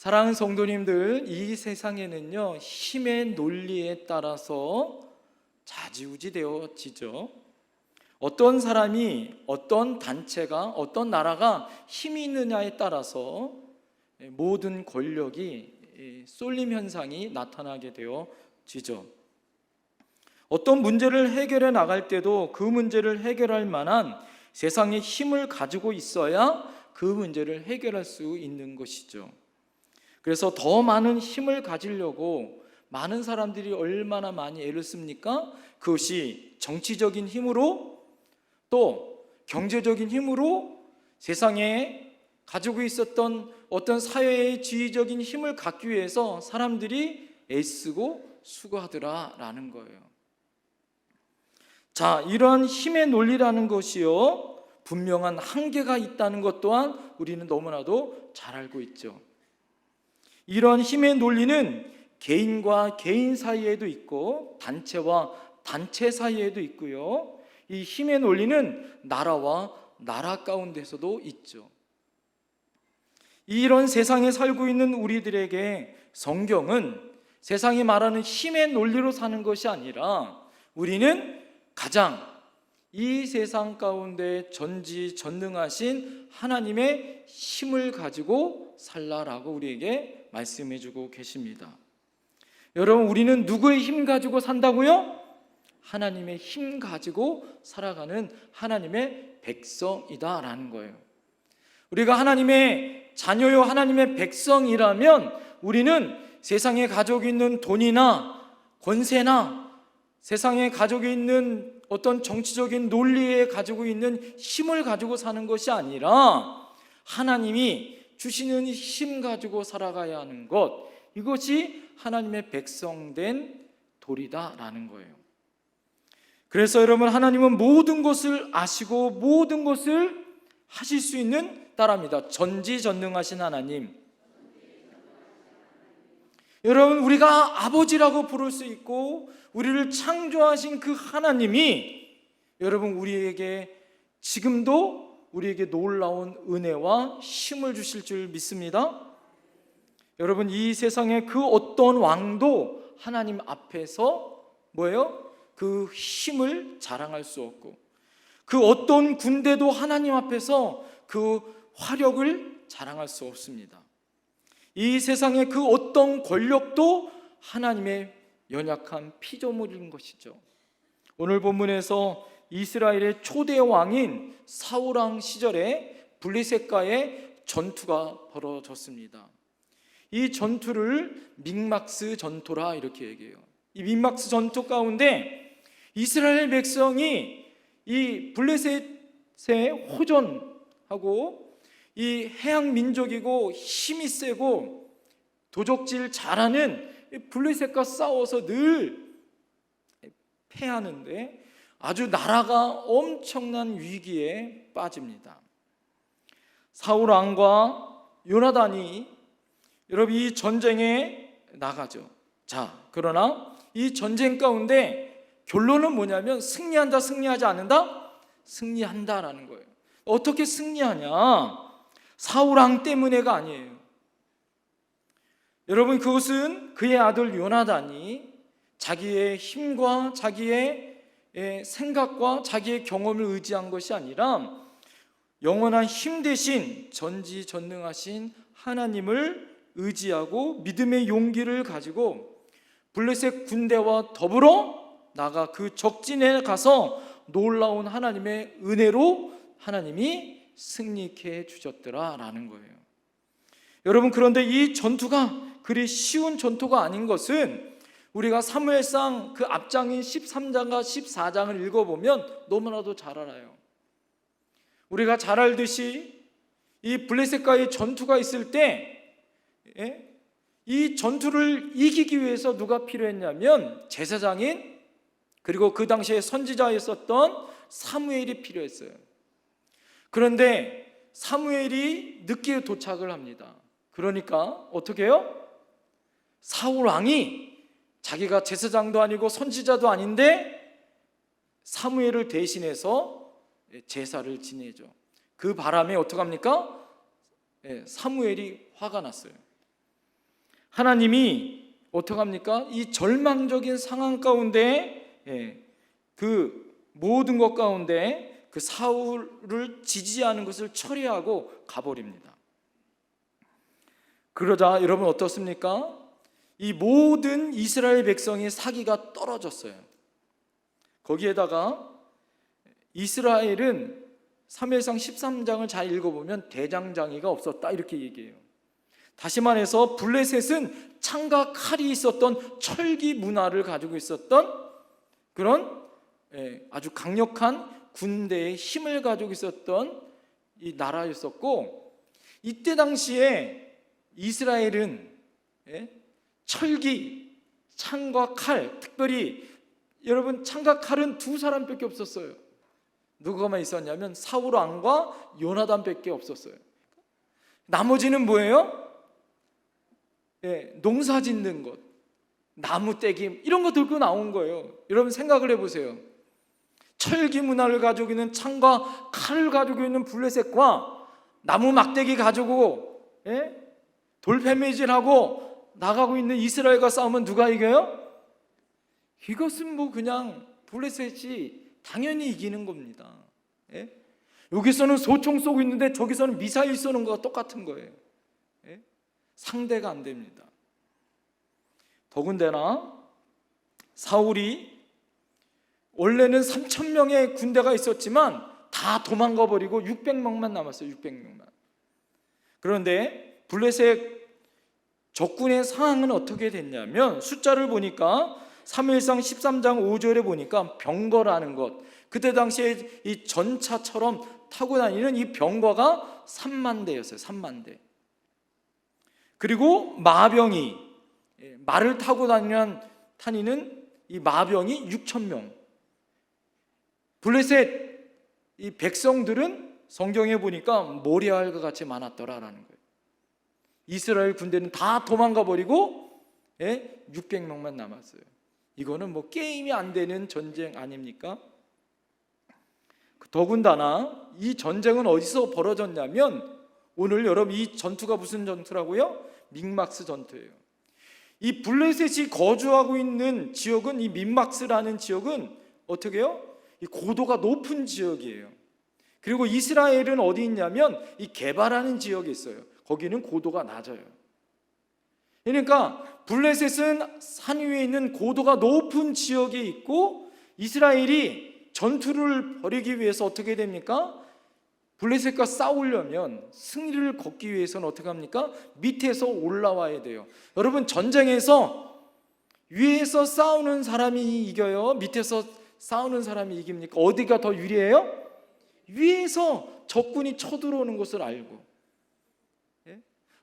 사랑하는 성도님들, 이 세상에는요, 힘의 논리에 따라서 좌지우지되어지죠. 어떤 사람이, 어떤 단체가, 어떤 나라가 힘이 있느냐에 따라서 모든 권력이 쏠림 현상이 나타나게 되어지죠. 어떤 문제를 해결해 나갈 때도 그 문제를 해결할 만한 세상의 힘을 가지고 있어야 그 문제를 해결할 수 있는 것이죠. 그래서 더 많은 힘을 가지려고 많은 사람들이 얼마나 많이 애를 씁니까? 그것이 정치적인 힘으로 또 경제적인 힘으로 세상에 가지고 있었던 어떤 사회의 지위적인 힘을 갖기 위해서 사람들이 애쓰고 수고하더라라는 거예요. 자, 이러한 힘의 논리라는 것이요, 분명한 한계가 있다는 것 또한 우리는 너무나도 잘 알고 있죠. 이러한 힘의 논리는 개인과 개인 사이에도 있고 단체와 단체 사이에도 있고요, 이 힘의 논리는 나라와 나라 가운데서도 있죠. 이런 세상에 살고 있는 우리들에게 성경은 세상이 말하는 힘의 논리로 사는 것이 아니라 우리는 가장 이 세상 가운데 전지전능하신 하나님의 힘을 가지고 살라라고 우리에게 말씀해 주고 계십니다. 여러분, 우리는 누구의 힘 가지고 산다고요? 하나님의 힘 가지고 살아가는 하나님의 백성이다라는 거예요. 우리가 하나님의 자녀요, 하나님의 백성이라면 우리는 세상에 가지고 있는 돈이나 권세나 세상에 가지고 있는 어떤 정치적인 논리에 가지고 있는 힘을 가지고 사는 것이 아니라 하나님이 주시는 힘 가지고 살아가야 하는 것, 이것이 하나님의 백성된 도리다라는 거예요. 그래서 여러분, 하나님은 모든 것을 아시고 모든 것을 하실 수 있는 따라합니다. 전지전능하신 하나님. 여러분, 우리가 아버지라고 부를 수 있고 우리를 창조하신 그 하나님이 여러분 우리에게 지금도 우리에게 놀라운 은혜와 힘을 주실 줄 믿습니다. 여러분, 이 세상의 그 어떤 왕도 하나님 앞에서 뭐예요? 그 힘을 자랑할 수 없고 그 어떤 군대도 하나님 앞에서 그 화력을 자랑할 수 없습니다. 이 세상의 그 어떤 권력도 하나님의 연약한 피조물인 것이죠. 오늘 본문에서 이스라엘의 초대 왕인 사울왕 시절에 블레셋과의 전투가 벌어졌습니다. 이 전투를 믹막스 전투라 이렇게 얘기해요. 이 믹막스 전투 가운데 이스라엘 백성이 이 블레셋에 호전하고 이 해양 민족이고 힘이 세고 도적질 잘하는 블레셋과 싸워서 늘 패하는데 아주 나라가 엄청난 위기에 빠집니다. 사울 왕과 요나단이 여러분 이 전쟁에 나가죠. 자, 그러나 이 전쟁 가운데 결론은 뭐냐면 승리한다, 승리하지 않는다? 승리한다라는 거예요. 어떻게 승리하냐? 사울 왕 때문에가 아니에요. 여러분, 그것은 그의 아들 요나단이 자기의 힘과 자기의 생각과 자기의 경험을 의지한 것이 아니라 영원한 힘 대신 전지전능하신 하나님을 의지하고 믿음의 용기를 가지고 블레셋 군대와 더불어 나가 그 적진에 가서 놀라운 하나님의 은혜로 하나님이 승리케 해주셨더라라는 거예요. 여러분, 그런데 이 전투가 그리 쉬운 전투가 아닌 것은 우리가 사무엘상 그 앞장인 13장과 14장을 읽어보면 너무나도 잘 알아요. 우리가 잘 알듯이 이 블레셋과의 전투가 있을 때 이 전투를 이기기 위해서 누가 필요했냐면 제사장인 그리고 그 당시에 선지자였었던 사무엘이 필요했어요. 그런데 사무엘이 늦게 도착을 합니다. 그러니까 어떻게 해요? 사울 왕이 자기가 제사장도 아니고 선지자도 아닌데 사무엘을 대신해서 제사를 지내죠. 그 바람에 어떡합니까? 사무엘이 화가 났어요. 하나님이 어떻게 합니까? 이 절망적인 상황 가운데 그 모든 것 가운데 그 사울을 지지하는 것을 처리하고 가버립니다. 그러자 여러분 어떻습니까? 이 모든 이스라엘 백성의 사기가 떨어졌어요. 거기에다가 이스라엘은 사무엘상 13장을 잘 읽어보면 대장장이가 없었다 이렇게 얘기해요. 다시 말해서 블레셋은 창과 칼이 있었던 철기 문화를 가지고 있었던 그런 아주 강력한 군대의 힘을 가지고 있었던 이 나라였었고, 이때 당시에 이스라엘은 철기, 창과 칼, 특별히 여러분 창과 칼은 두 사람밖에 없었어요. 누가만 있었냐면 사울 왕과 요나단밖에 없었어요. 나머지는 뭐예요? 농사 짓는 것, 나무 떼기 이런 거 들고 나온 거예요. 여러분 생각을 해보세요. 철기 문화를 가지고 있는 창과 칼을 가지고 있는 블레셋과 나무 막대기 가지고 돌패매질하고 나가고 있는 이스라엘과 싸우면 누가 이겨요? 이것은 뭐 그냥 블레셋이 당연히 이기는 겁니다. 여기서는 소총 쏘고 있는데 저기서는 미사일 쏘는 거와 똑같은 거예요. 상대가 안 됩니다. 더군다나 사울이 원래는 3,000명의 군대가 있었지만 다 도망가 버리고 600명만 남았어요. 600명만. 그런데 블레셋 적군의 상황은 어떻게 됐냐면 숫자를 보니까 사무엘상 13장 5절에 보니까 병거라는 것, 그때 당시에 이 전차처럼 타고 다니는 이 병거가 3만 대였어요. 3만 대. 그리고 마병이, 말을 타고 다니는 이 마병이 6,000명. 블레셋 이 백성들은 성경에 보니까 모래알과 같이 많았더라라는 거예요. 이스라엘 군대는 다 도망가 버리고 600명만 남았어요. 이거는 뭐 게임이 안 되는 전쟁 아닙니까? 더군다나 이 전쟁은 어디서 벌어졌냐면 오늘 여러분 이 전투가 무슨 전투라고요? 믹막스 전투예요. 이 블레셋이 거주하고 있는 지역은, 이 믹막스라는 지역은 어떻게 해요? 이 고도가 높은 지역이에요. 그리고 이스라엘은 어디 있냐면 이 게바라는 지역에 있어요. 거기는 고도가 낮아요. 그러니까 블레셋은 산 위에 있는 고도가 높은 지역에 있고, 이스라엘이 전투를 벌이기 위해서 어떻게 됩니까? 블레셋과 싸우려면 승리를 거두기 위해서는 어떻게 합니까? 밑에서 올라와야 돼요. 여러분 전쟁에서 위에서 싸우는 사람이 이겨요? 밑에서 싸우는 사람이 이깁니까? 어디가 더 유리해요? 위에서 적군이 쳐들어오는 것을 알고.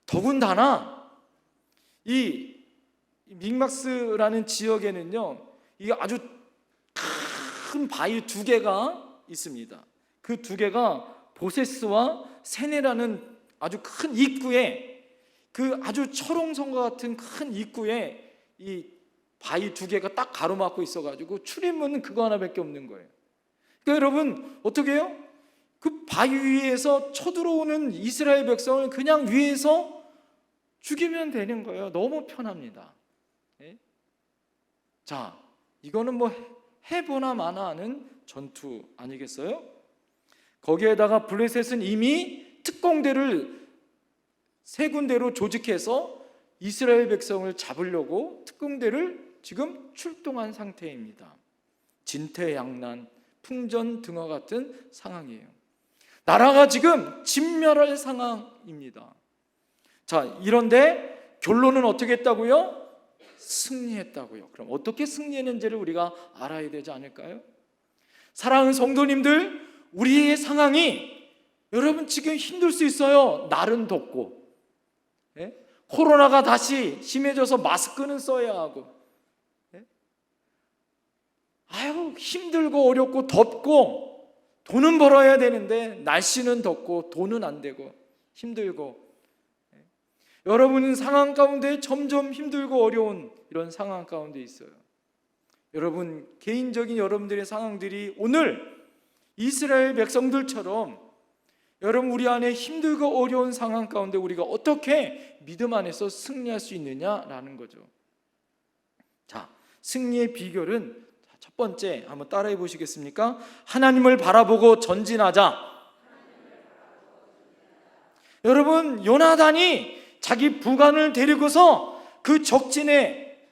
더군다나 이 믹막스라는 지역에는요, 이게 아주 큰 바위 두 개가 있습니다. 그 두 개가 보세스와 세네라는 아주 큰 입구에, 그 아주 철옹성과 같은 큰 입구에 이 바위 두 개가 딱 가로막고 있어가지고 출입문은 그거 하나밖에 없는 거예요. 그러니까 여러분 어떻게 해요? 그 바위 위에서 쳐들어오는 이스라엘 백성을 그냥 위에서 죽이면 되는 거예요. 너무 편합니다. 자, 이거는 뭐 해보나 마나 하는 전투 아니겠어요? 거기에다가 블레셋은 이미 특공대를 세 군데로 조직해서 이스라엘 백성을 잡으려고 특공대를 지금 출동한 상태입니다. 진퇴양난, 풍전등화 같은 상황이에요. 나라가 지금 진멸할 상황입니다. 자, 이런데 결론은 어떻게 했다고요? 승리했다고요. 그럼 어떻게 승리했는지를 우리가 알아야 되지 않을까요? 사랑하는 성도님들, 우리의 상황이 여러분 지금 힘들 수 있어요. 날은 덥고, 코로나가 다시 심해져서 마스크는 써야 하고, 아유 힘들고 어렵고 덥고 돈은 벌어야 되는데 날씨는 덥고 돈은 안 되고 힘들고, 여러분은 상황 가운데 점점 힘들고 어려운 이런 상황 가운데 있어요. 여러분 개인적인 여러분들의 상황들이 오늘 이스라엘 백성들처럼 여러분, 우리 안에 힘들고 어려운 상황 가운데 우리가 어떻게 믿음 안에서 승리할 수 있느냐라는 거죠. 자, 승리의 비결은 첫 번째 한번 따라해 보시겠습니까? 하나님을 바라보고 전진하자. 여러분, 요나단이 자기 부관을 데리고서 그 적진에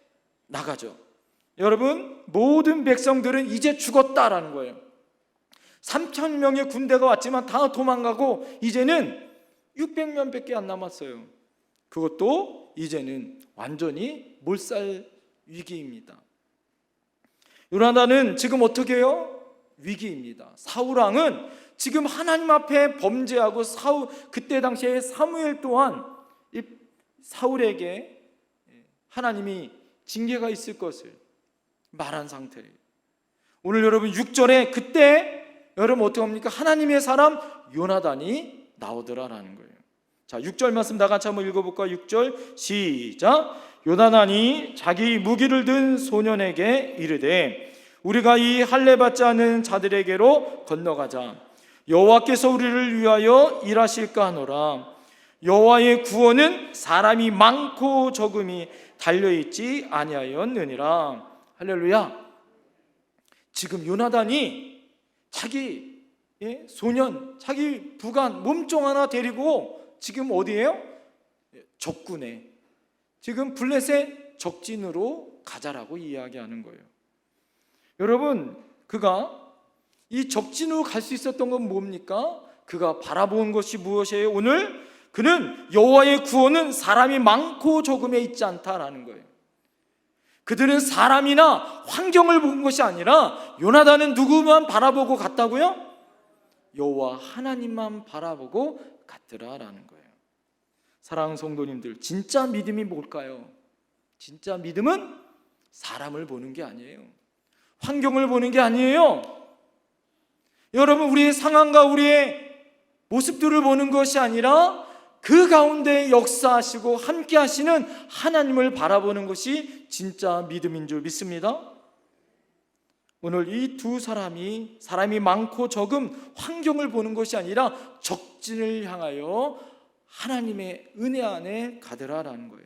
나가죠. 여러분, 모든 백성들은 이제 죽었다라는 거예요. 3,000명의 군대가 왔지만 다 도망가고 이제는 600명밖에 안 남았어요. 그것도 이제는 완전히 몰살 위기입니다. 요나단은 지금 어떻게 해요? 위기입니다. 사울왕은 지금 하나님 앞에 범죄하고 그때 당시에 사무엘 또한 이 사울에게 하나님이 징계가 있을 것을 말한 상태예요. 오늘 여러분 6절에 그때 여러분 어떻게 합니까? 하나님의 사람 요나단이 나오더라라는 거예요. 자, 6절 말씀 다 같이 한번 읽어볼까요? 6절 시작. 요나단이 자기 무기를 든 소년에게 이르되 우리가 이 할례 받지 않은 자들에게로 건너가자. 여호와께서 우리를 위하여 일하실까 하노라. 여호와의 구원은 사람이 많고 적음이 달려있지 아니하였느니라. 할렐루야. 지금 요나단이 자기 소년, 자기 부관, 몸종 하나 데리고 지금 어디에요? 적군에, 지금 블레셋 적진으로 가자라고 이야기하는 거예요. 여러분, 그가 이 적진으로 갈 수 있었던 건 뭡니까? 그가 바라본 것이 무엇이에요? 오늘 그는 여호와의 구원은 사람이 많고 적음에 있지 않다라는 거예요. 그들은 사람이나 환경을 본 것이 아니라 요나단은 누구만 바라보고 갔다고요? 여호와 하나님만 바라보고 갔더라라는 거예요. 사랑하는 성도님들, 진짜 믿음이 뭘까요? 진짜 믿음은 사람을 보는 게 아니에요. 환경을 보는 게 아니에요. 여러분, 우리의 상황과 우리의 모습들을 보는 것이 아니라 그 가운데 역사하시고 함께 하시는 하나님을 바라보는 것이 진짜 믿음인 줄 믿습니다. 오늘 이 두 사람이 많고 적음 환경을 보는 것이 아니라 적진을 향하여 하나님의 은혜 안에 가더라라는 거예요.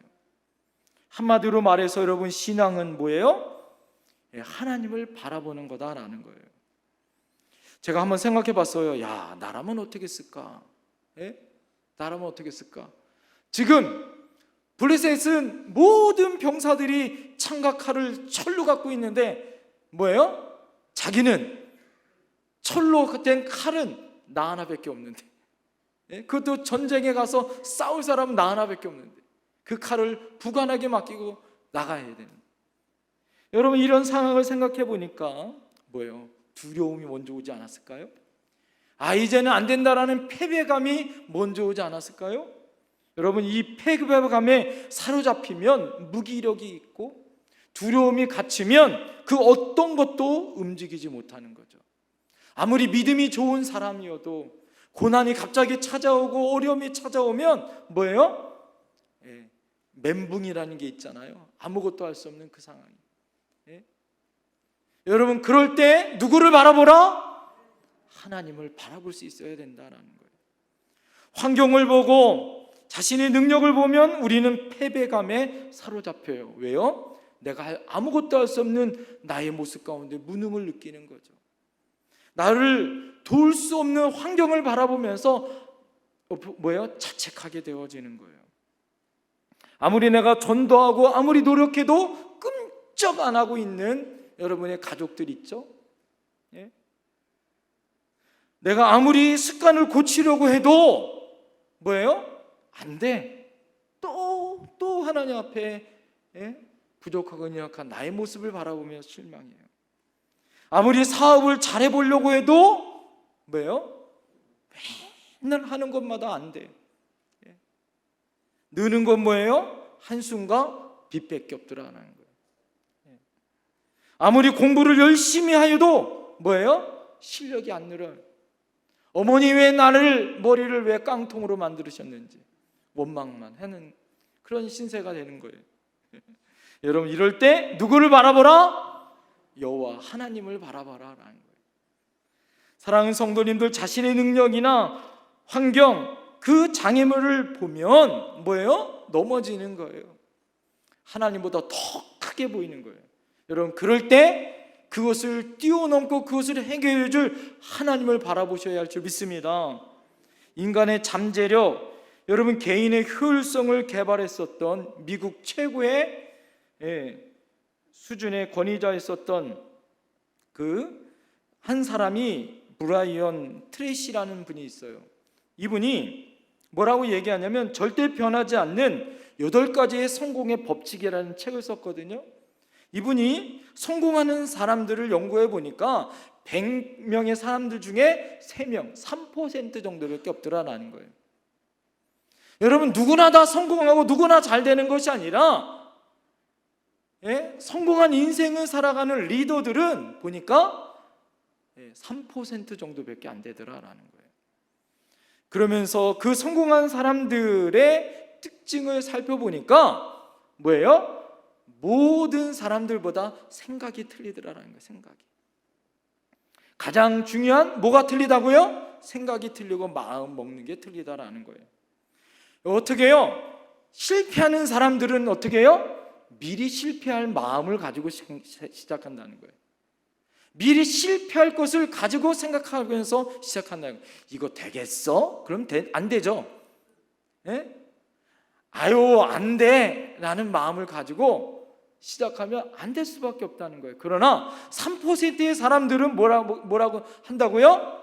한마디로 말해서 여러분, 신앙은 뭐예요? 하나님을 바라보는 거다라는 거예요. 제가 한번 생각해 봤어요. 야, 나라면 어떻게 했을까? 나라면 어떻게 했을까? 지금 블레셋은 모든 병사들이 창과 칼을 철로 갖고 있는데 뭐예요? 자기는 철로 된 칼은 나 하나밖에 없는데, 그것도 전쟁에 가서 싸울 사람은 나 하나밖에 없는데 그 칼을 부관에게 맡기고 나가야 되는. 여러분, 이런 상황을 생각해 보니까 뭐예요? 두려움이 먼저 오지 않았을까요? 이제는 안 된다라는 패배감이 먼저 오지 않았을까요? 여러분, 이 패배감에 사로잡히면 무기력이 있고 두려움이 갇히면 그 어떤 것도 움직이지 못하는 거죠. 아무리 믿음이 좋은 사람이어도 고난이 갑자기 찾아오고 어려움이 찾아오면 뭐예요? 멘붕이라는 게 있잖아요. 아무것도 할 수 없는 그 상황이. 여러분, 그럴 때 누구를 바라보라? 하나님을 바라볼 수 있어야 된다는 거예요. 환경을 보고 자신의 능력을 보면 우리는 패배감에 사로잡혀요. 왜요? 내가 아무것도 할 수 없는 나의 모습 가운데 무능을 느끼는 거죠. 나를 도울 수 없는 환경을 바라보면서 자책하게 되어지는 거예요. 아무리 내가 전도하고 아무리 노력해도 끔쩍 안 하고 있는 여러분의 가족들 있죠? 내가 아무리 습관을 고치려고 해도 안 돼. 또 하나님 앞에 부족하고 연약한 나의 모습을 바라보며 실망해요. 아무리 사업을 잘해보려고 해도 맨날 하는 것마다 안 돼. 느는 건 한숨과 빛밖에 없더라는 거예요. 아무리 공부를 열심히 하여도 실력이 안 늘어요. 어머니 왜 나를 머리를 왜 깡통으로 만드셨는지 원망만 하는 그런 신세가 되는 거예요. 여러분, 이럴 때 누구를 바라보라? 여호와 하나님을 바라봐라라는 거예요. 사랑하는 성도님들, 자신의 능력이나 환경, 그 장애물을 보면 뭐예요? 넘어지는 거예요. 하나님보다 더 크게 보이는 거예요. 여러분, 그럴 때 그것을 뛰어넘고 그것을 해결해 줄 하나님을 바라보셔야 할 줄 믿습니다. 인간의 잠재력, 여러분, 개인의 효율성을 개발했었던 미국 최고의 수준의 권위자였었던 그 한 사람이 브라이언 트레이시라는 분이 있어요. 이분이 뭐라고 얘기하냐면 절대 변하지 않는 8가지의 성공의 법칙이라는 책을 썼거든요. 이분이 성공하는 사람들을 연구해 보니까 100명의 사람들 중에 3명, 3% 정도밖에 없더라라는 거예요. 여러분, 누구나 다 성공하고 누구나 잘 되는 것이 아니라 성공한 인생을 살아가는 리더들은 보니까 3% 정도밖에 안 되더라라는 거예요. 그러면서 그 성공한 사람들의 특징을 살펴보니까 뭐예요? 모든 사람들보다 생각이 틀리더라라는 거예요. 생각이. 가장 중요한 뭐가 틀리다고요? 생각이 틀리고 마음 먹는 게 틀리다라는 거예요. 어떻게 해요? 실패하는 사람들은 어떻게 해요? 미리 실패할 마음을 가지고 시작한다는 거예요. 미리 실패할 것을 가지고 생각하면서 시작한다는 거예요. 이거 되겠어? 그럼 안 되죠. 아유, 안 돼 라는 마음을 가지고 시작하면 안 될 수밖에 없다는 거예요. 그러나 3%의 사람들은 뭐라고 한다고요?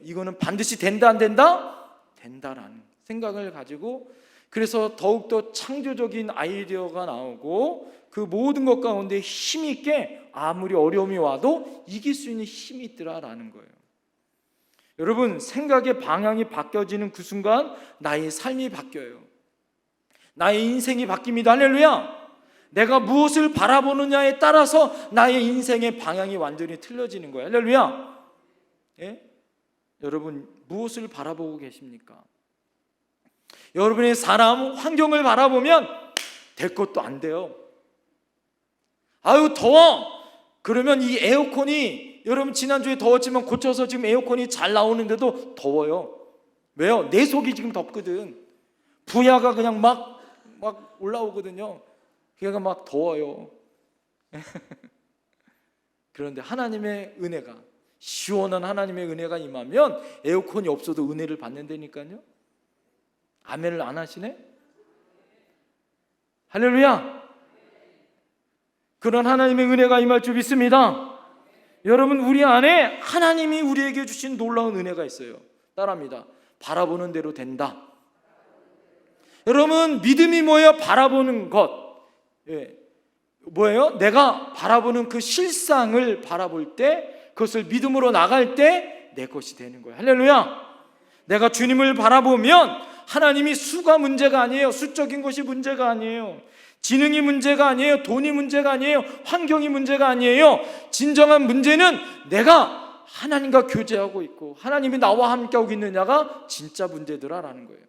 이거는 반드시 된다, 안 된다? 된다라는 생각을 가지고, 그래서 더욱더 창조적인 아이디어가 나오고 그 모든 것 가운데 힘이 있게 아무리 어려움이 와도 이길 수 있는 힘이 있더라라는 거예요. 여러분, 생각의 방향이 바뀌어지는 그 순간 나의 삶이 바뀌어요. 나의 인생이 바뀝니다. 할렐루야. 내가 무엇을 바라보느냐에 따라서 나의 인생의 방향이 완전히 틀려지는 거예요. 할렐루야. 여러분, 무엇을 바라보고 계십니까? 여러분의 사람, 환경을 바라보면 될 것도 안 돼요. 아유, 더워. 그러면 이 에어컨이, 여러분 지난주에 더웠지만 고쳐서 지금 에어컨이 잘 나오는데도 더워요. 왜요? 내 속이 지금 덥거든. 부야가 그냥 막 올라오거든요. 그러니까 막 더워요. 그런데 하나님의 은혜가, 시원한 하나님의 은혜가 임하면 에어컨이 없어도 은혜를 받는다니까요. 아멘을 안 하시네? 할렐루야. 그런 하나님의 은혜가 임할 줄 믿습니다. 여러분, 우리 안에 하나님이 우리에게 주신 놀라운 은혜가 있어요. 따라합니다. 바라보는 대로 된다. 여러분, 믿음이 뭐예요? 바라보는 것. 뭐예요? 내가 바라보는 그 실상을 바라볼 때, 그것을 믿음으로 나갈 때 내 것이 되는 거예요. 할렐루야. 내가 주님을 바라보면 하나님이 수가 문제가 아니에요. 수적인 것이 문제가 아니에요. 지능이 문제가 아니에요. 돈이 문제가 아니에요. 환경이 문제가 아니에요. 진정한 문제는 내가 하나님과 교제하고 있고 하나님이 나와 함께하고 있느냐가 진짜 문제더라라는 거예요.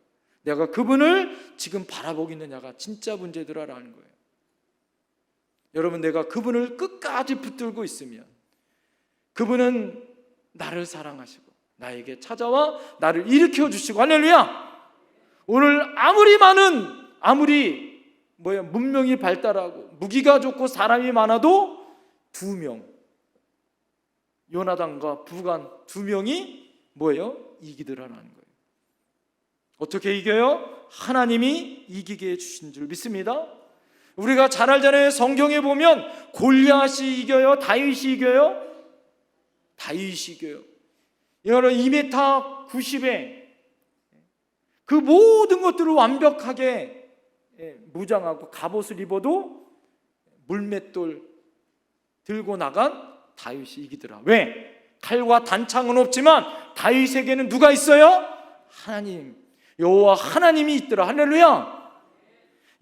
내가 그분을 지금 바라보고 있느냐가 진짜 문제더라라는 거예요. 여러분, 내가 그분을 끝까지 붙들고 있으면 그분은 나를 사랑하시고 나에게 찾아와 나를 일으켜 주시고, 할렐루야. 오늘 아무리 문명이 발달하고 무기가 좋고 사람이 많아도 2명, 요나단과 부간 2명이 이기더라라는 거예요. 어떻게 이겨요? 하나님이 이기게 해주신 줄 믿습니다. 우리가 잘 알잖아요. 성경에 보면 골리앗이 이겨요? 다윗이 이겨요? 다윗이 이겨요. 여러분, 2m 90에 그 모든 것들을 완벽하게 무장하고 갑옷을 입어도 물맷돌 들고 나간 다윗이 이기더라. 왜? 칼과 단창은 없지만 다윗에게는 누가 있어요? 하나님, 여호와 하나님이 있더라. 할렐루야.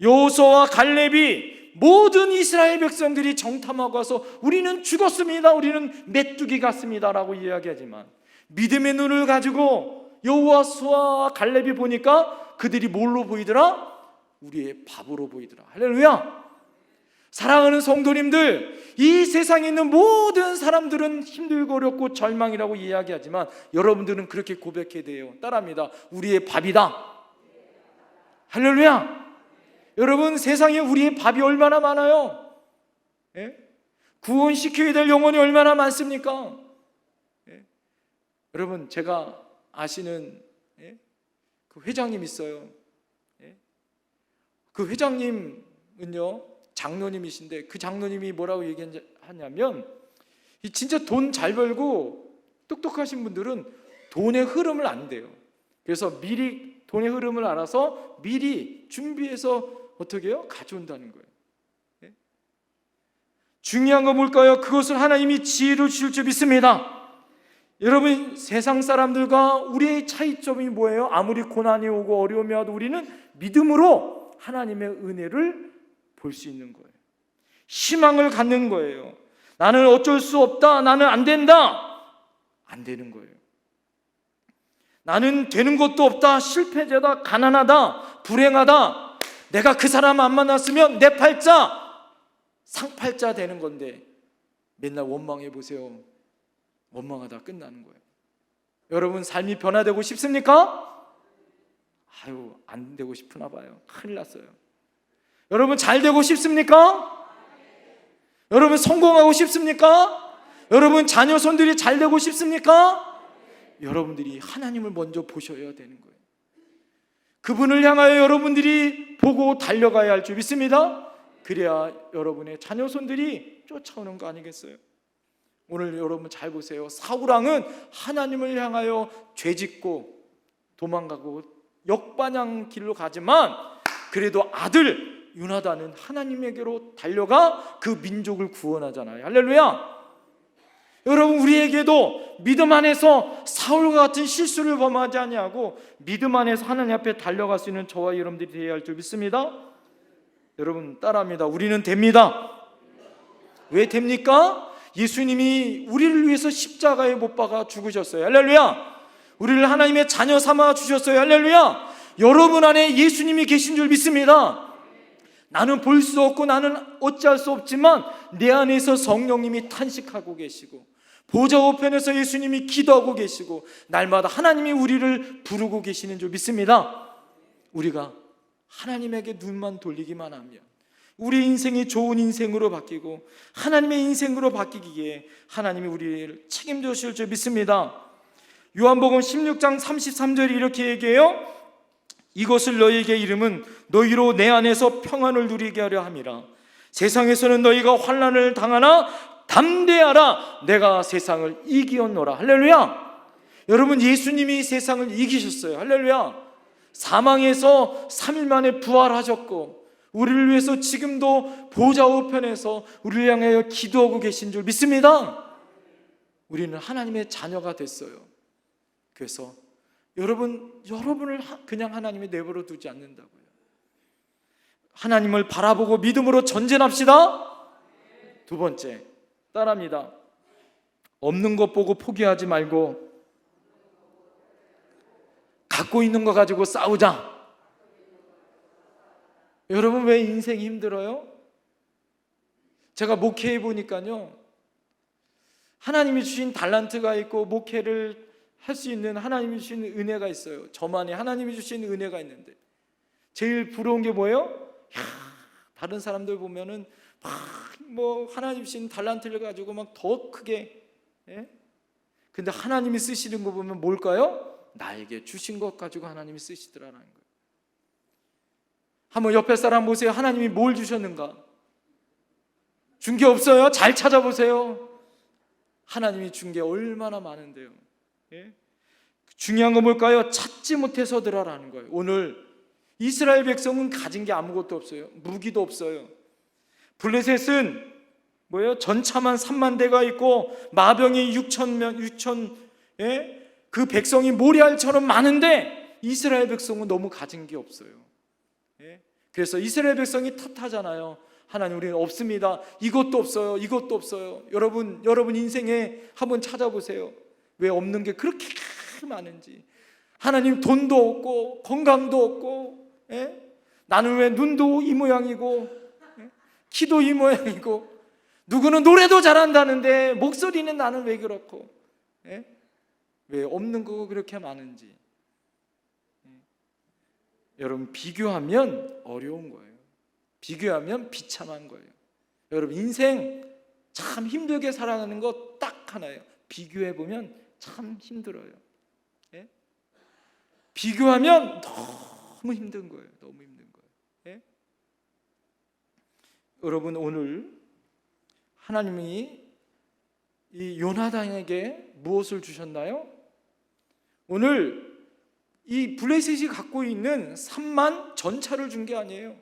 여호수아와 갈렙이 모든 이스라엘 백성들이 정탐하고 와서 우리는 죽었습니다, 우리는 메뚜기 같습니다 라고 이야기하지만 믿음의 눈을 가지고 여호수아와 갈렙이 보니까 그들이 뭘로 보이더라? 우리의 밥으로 보이더라. 할렐루야. 사랑하는 성도님들, 이 세상에 있는 모든 사람들은 힘들고 어렵고 절망이라고 이야기하지만 여러분들은 그렇게 고백해야 돼요. 따라합니다. 우리의 밥이다. 할렐루야. 여러분, 세상에 우리의 밥이 얼마나 많아요. 예? 구원시켜야 될 영혼이 얼마나 많습니까? 예? 여러분, 제가 아시는 그 회장님 있어요. 예? 그 회장님은요, 장로님이신데 그 장로님이 뭐라고 얘기하냐면, 진짜 돈 잘 벌고 똑똑하신 분들은 돈의 흐름을 안대요. 그래서 미리 돈의 흐름을 알아서 미리 준비해서 어떻게 해요? 가져온다는 거예요. 네? 중요한 건 뭘까요? 그것을 하나님이 지혜를 주실 줄 믿습니다. 여러분, 세상 사람들과 우리의 차이점이 뭐예요? 아무리 고난이 오고 어려움이 와도 우리는 믿음으로 하나님의 은혜를 볼 수 있는 거예요. 희망을 갖는 거예요. 나는 어쩔 수 없다, 나는 안 된다, 안 되는 거예요. 나는 되는 것도 없다, 실패자다, 가난하다, 불행하다, 내가 그 사람 안 만났으면 내 팔자 상팔자 되는 건데 맨날 원망해 보세요. 원망하다 끝나는 거예요. 여러분, 삶이 변화되고 싶습니까? 아유, 안 되고 싶으나 봐요. 큰일 났어요. 여러분, 잘 되고 싶습니까? 여러분, 성공하고 싶습니까? 여러분, 자녀 손들이 잘 되고 싶습니까? 여러분들이 하나님을 먼저 보셔야 되는 거예요. 그분을 향하여 여러분들이 보고 달려가야 할 줄 믿습니다. 그래야 여러분의 자녀손들이 쫓아오는 거 아니겠어요? 오늘 여러분 잘 보세요. 사울왕은 하나님을 향하여 죄짓고 도망가고 역반향 길로 가지만 그래도 아들 요나단은 하나님에게로 달려가 그 민족을 구원하잖아요. 할렐루야. 여러분, 우리에게도 믿음 안에서 사울과 같은 실수를 범하지 아니하고 믿음 안에서 하나님 앞에 달려갈 수 있는 저와 여러분들이 되어야 할 줄 믿습니다. 여러분, 따라합니다. 우리는 됩니다. 왜 됩니까? 예수님이 우리를 위해서 십자가에 못 박아 죽으셨어요. 할렐루야. 우리를 하나님의 자녀 삼아 주셨어요. 할렐루야. 여러분 안에 예수님이 계신 줄 믿습니다. 나는 볼 수 없고 나는 어찌할 수 없지만 내 안에서 성령님이 탄식하고 계시고 보좌 우편에서 예수님이 기도하고 계시고 날마다 하나님이 우리를 부르고 계시는 줄 믿습니다. 우리가 하나님에게 눈만 돌리기만 하면 우리 인생이 좋은 인생으로 바뀌고 하나님의 인생으로 바뀌기에 하나님이 우리를 책임져 주실 줄 믿습니다. 요한복음 16장 33절이 이렇게 얘기해요. 이것을 너희에게 이름은 너희로 내 안에서 평안을 누리게 하려 함이라. 세상에서는 너희가 환난을 당하나 담대하라, 내가 세상을 이기었노라. 할렐루야. 여러분, 예수님이 세상을 이기셨어요. 할렐루야. 사망에서 3일 만에 부활하셨고 우리를 위해서 지금도 보좌 우편에서 우리를 향하여 기도하고 계신 줄 믿습니다. 우리는 하나님의 자녀가 됐어요. 그래서 여러분을 그냥 하나님이 내버려 두지 않는다고요. 하나님을 바라보고 믿음으로 전진합시다. 두 번째, 따라합니다. 없는 것 보고 포기하지 말고 갖고 있는 거 가지고 싸우자. 여러분, 왜 인생이 힘들어요? 제가 목회해 보니까요, 하나님이 주신 달란트가 있고 목회를 할 수 있는 하나님이 주신 은혜가 있어요. 저만의 하나님이 주신 은혜가 있는데 제일 부러운 게 뭐예요? 다른 사람들 보면은 막 하나님 주신 달란트를 가지고 막 더 크게, 근데 하나님이 쓰시는 거 보면 뭘까요? 나에게 주신 것 가지고 하나님이 쓰시더라는 거예요. 한번 옆에 사람 보세요. 하나님이 뭘 주셨는가? 준 게 없어요? 잘 찾아보세요. 하나님이 준 게 얼마나 많은데요. 중요한 건 뭘까요? 찾지 못해서더라라는 거예요. 오늘 이스라엘 백성은 가진 게 아무것도 없어요. 무기도 없어요. 블레셋은 뭐예요? 전차만 3만 대가 있고 마병이 6천 그 백성이 모래알처럼 많은데 이스라엘 백성은 너무 가진 게 없어요. 그래서 이스라엘 백성이 탓하잖아요. 하나님, 우리는 없습니다. 이것도 없어요. 이것도 없어요. 여러분 인생에 한번 찾아보세요. 왜 없는 게 그렇게 많은지. 하나님, 돈도 없고 건강도 없고, 나는 왜 눈도 이 모양이고, 키도 이 모양이고, 누구는 노래도 잘한다는데 목소리는 나는 왜 그렇고, 예? 왜 없는 거가 그렇게 많은지. 여러분, 비교하면 어려운 거예요. 비교하면 비참한 거예요. 여러분, 인생 참 힘들게 살아가는 거 딱 하나예요. 비교해보면 참 힘들어요. 예? 비교하면 너무 힘든 거예요. 너무 힘든 거예요. 예? 여러분, 오늘 하나님이 이 요나단에게 무엇을 주셨나요? 오늘 이 블레셋이 갖고 있는 3만 전차를 준 게 아니에요.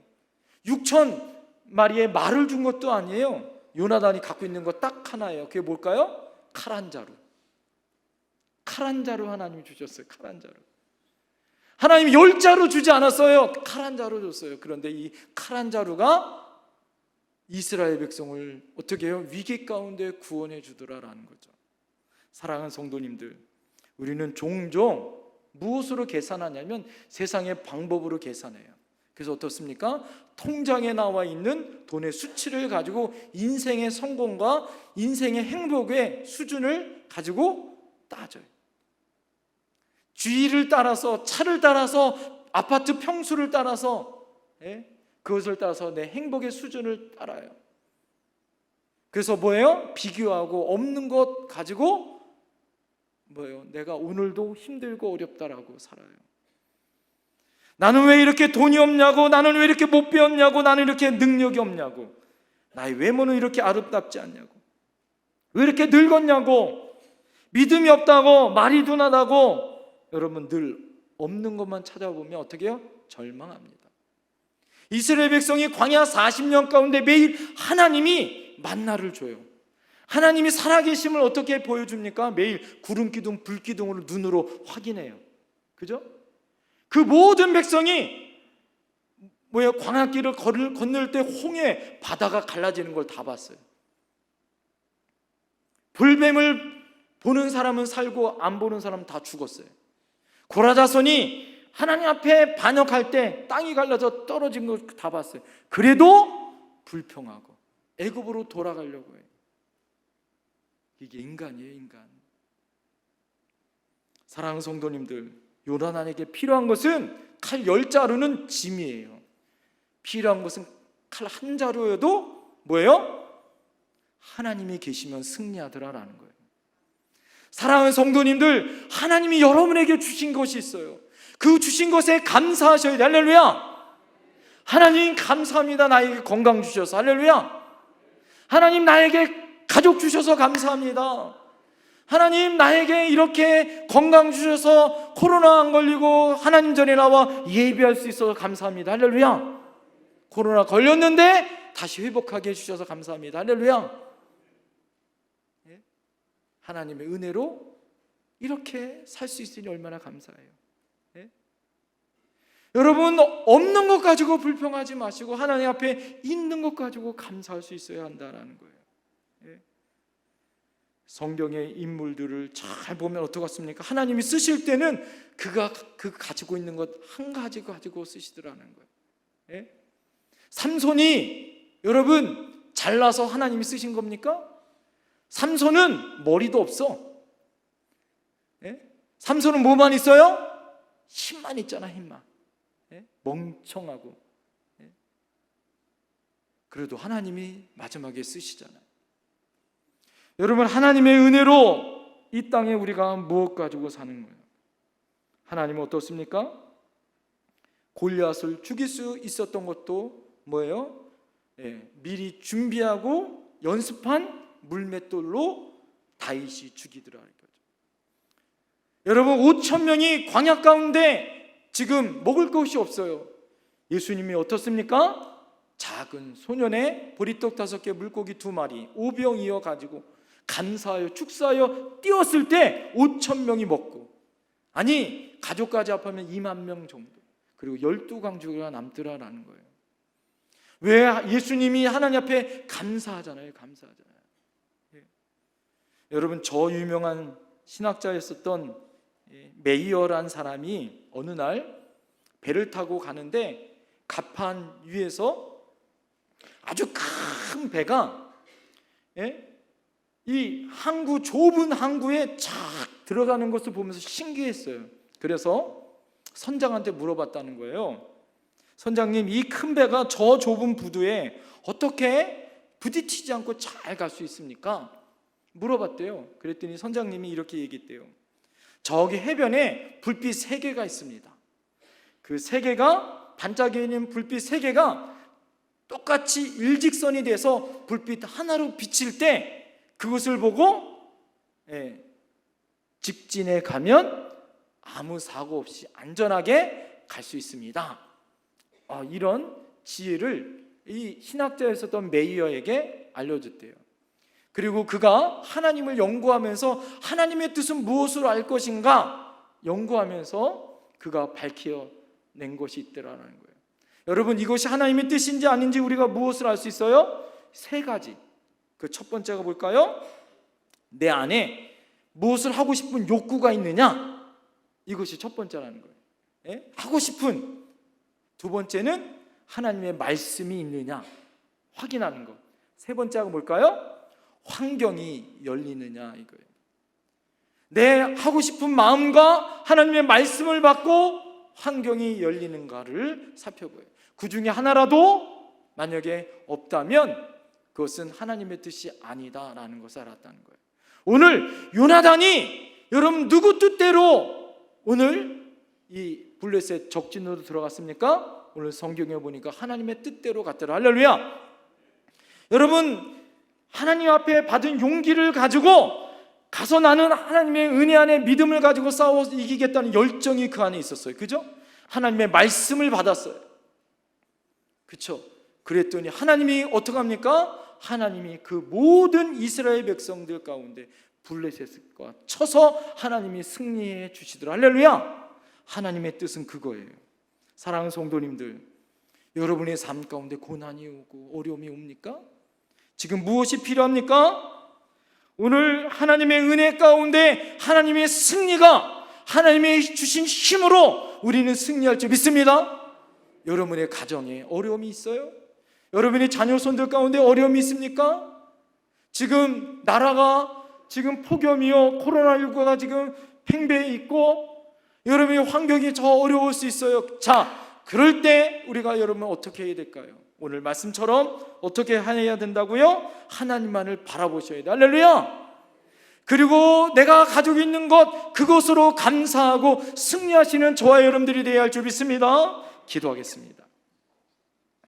6천 마리의 말을 준 것도 아니에요. 요나단이 갖고 있는 거 딱 하나예요. 그게 뭘까요? 칼 한 자루. 칼 한 자루 하나님이 주셨어요. 칼 한 자루. 하나님이 10자루 주지 않았어요. 칼 한 자루 줬어요. 그런데 이 칼 한 자루가 이스라엘 백성을 어떻게 해요? 위기 가운데 구원해 주더라라는 거죠. 사랑하는 성도님들, 우리는 종종 무엇으로 계산하냐면 세상의 방법으로 계산해요. 그래서 어떻습니까? 통장에 나와 있는 돈의 수치를 가지고 인생의 성공과 인생의 행복의 수준을 가지고 따져요. 주위를 따라서, 차를 따라서, 아파트 평수를 따라서, 그것을 따라서 내 행복의 수준을 따라요. 그래서 뭐예요? 비교하고 없는 것 가지고 뭐예요? 내가 오늘도 힘들고 어렵다라고 살아요. 나는 왜 이렇게 돈이 없냐고, 나는 왜 이렇게 못 배웠냐고, 나는 이렇게 능력이 없냐고, 나의 외모는 이렇게 아름답지 않냐고, 왜 이렇게 늙었냐고, 믿음이 없다고, 말이 둔하다고. 여러분, 늘 없는 것만 찾아보면 어떻게 해요? 절망합니다. 이스라엘 백성이 광야 40년 가운데 매일 하나님이 만나를 줘요. 하나님이 살아계심을 어떻게 보여줍니까? 매일 구름기둥, 불기둥으로 눈으로 확인해요. 그죠? 그 모든 백성이 광야길을 건널 때 홍해 바다가 갈라지는 걸 다 봤어요. 불뱀을 보는 사람은 살고 안 보는 사람은 다 죽었어요. 고라자손이 하나님 앞에 반역할 때 땅이 갈라져 떨어진 걸 다 봤어요. 그래도 불평하고 애굽으로 돌아가려고 해요. 이게 인간이에요, 인간. 사랑하는 성도님들, 요나단에게 필요한 것은 칼 10자루는 짐이에요. 필요한 것은 칼 한 자루여도 뭐예요? 하나님이 계시면 승리하더라라는 거예요. 사랑하는 성도님들, 하나님이 여러분에게 주신 것이 있어요. 그 주신 것에 감사하셔야 돼요. 할렐루야. 하나님 감사합니다. 나에게 건강 주셔서. 할렐루야. 하나님 나에게 가족 주셔서 감사합니다. 하나님 나에게 이렇게 건강 주셔서 코로나 안 걸리고 하나님 전에 나와 예배할 수 있어서 감사합니다. 할렐루야. 코로나 걸렸는데 다시 회복하게 해주셔서 감사합니다. 할렐루야. 하나님의 은혜로 이렇게 살 수 있으니 얼마나 감사해요. 여러분, 없는 것 가지고 불평하지 마시고 하나님 앞에 있는 것 가지고 감사할 수 있어야 한다는 거예요. 성경의 인물들을 잘 보면 어떻습니까? 하나님이 쓰실 때는 그가 가지고 있는 것 한 가지 가지고 쓰시더라는 거예요. 삼손이 여러분 잘나서 하나님이 쓰신 겁니까? 삼손은 머리도 없어. 삼손은 뭐만 있어요? 힘만 있잖아, 힘만. 멍청하고. 그래도 하나님이 마지막에 쓰시잖아요. 여러분, 하나님의 은혜로 이 땅에 우리가 무엇 가지고 사는 거예요? 하나님은 어떻습니까? 골리앗을 죽일 수 있었던 것도 뭐예요? 미리 준비하고 연습한 물맷돌로 다윗이 죽이더라. 여러분, 5천 명이 광야 가운데 지금 먹을 것이 없어요. 예수님이 어떻습니까? 작은 소년의 보리떡 5개, 물고기 2마리, 오병 이어 가지고 감사하여 축사하여 띄웠을 때 5천 명이 먹고, 아니 가족까지 합하면 2만 명 정도, 그리고 12강주가 남더라라는 거예요. 왜? 예수님이 하나님 앞에 감사하잖아요. 감사하잖아요. 여러분, 저 유명한 신학자였었던 메이어란 사람이 어느 날 배를 타고 가는데 갑판 위에서 아주 큰 배가 이 항구, 좁은 항구에 착 들어가는 것을 보면서 신기했어요. 그래서 선장한테 물어봤다는 거예요. 선장님, 이 큰 배가 저 좁은 부두에 어떻게 부딪히지 않고 잘 갈 수 있습니까? 물어봤대요. 그랬더니 선장님이 이렇게 얘기했대요. 저기 해변에 불빛 3개가 있습니다. 그 3개가, 반짝이는 불빛 3개가 똑같이 일직선이 돼서 불빛 하나로 비칠 때 그것을 보고 직진에 가면 아무 사고 없이 안전하게 갈 수 있습니다. 이런 지혜를 이 신학자였었던 메이어에게 알려줬대요. 그리고 그가 하나님을 연구하면서 하나님의 뜻은 무엇으로 알 것인가 연구하면서 그가 밝혀낸 것이 있더라는 거예요. 여러분, 이것이 하나님의 뜻인지 아닌지 우리가 무엇을 알 수 있어요? 3가지. 그 첫 번째가 뭘까요? 내 안에 무엇을 하고 싶은 욕구가 있느냐? 이것이 첫 번째라는 거예요. 하고 싶은. 두 번째는 하나님의 말씀이 있느냐 확인하는 것. 세 번째가 뭘까요? 환경이 열리느냐 이거예요. 내 하고 싶은 마음과 하나님의 말씀을 받고 환경이 열리는가를 살펴봐요. 그 중에 하나라도 만약에 없다면 그것은 하나님의 뜻이 아니다라는 것을 알았다는 거예요. 오늘 요나단이 여러분 누구 뜻대로 오늘 이 블레셋 적진으로 들어갔습니까? 오늘 성경에 보니까 하나님의 뜻대로 갔더라. 할렐루야. 여러분, 하나님 앞에 받은 용기를 가지고 가서 나는 하나님의 은혜 안에 믿음을 가지고 싸워서 이기겠다는 열정이 그 안에 있었어요. 그죠? 하나님의 말씀을 받았어요. 그렇죠? 그랬더니 하나님이 어떻게 합니까? 하나님이 그 모든 이스라엘 백성들 가운데 블레셋과 쳐서 하나님이 승리해 주시더라. 할렐루야. 하나님의 뜻은 그거예요. 사랑하는 성도님들, 여러분의 삶 가운데 고난이 오고 어려움이 옵니까? 지금 무엇이 필요합니까? 오늘 하나님의 은혜 가운데 하나님의 승리가 하나님의 주신 힘으로 우리는 승리할 줄 믿습니다. 여러분의 가정에 어려움이 있어요? 여러분의 자녀 손들 가운데 어려움이 있습니까? 지금 나라가 지금 폭염이요, 코로나19가 지금 팽배해 있고 여러분의 환경이 더 어려울 수 있어요. 자, 그럴 때 우리가 여러분 어떻게 해야 될까요? 오늘 말씀처럼 어떻게 해야 된다고요? 하나님만을 바라보셔야 돼. 할렐루야. 그리고 내가 가지고 있는 것 그것으로 감사하고 승리하시는 저와 여러분들이 되어야 할 줄 믿습니다. 기도하겠습니다.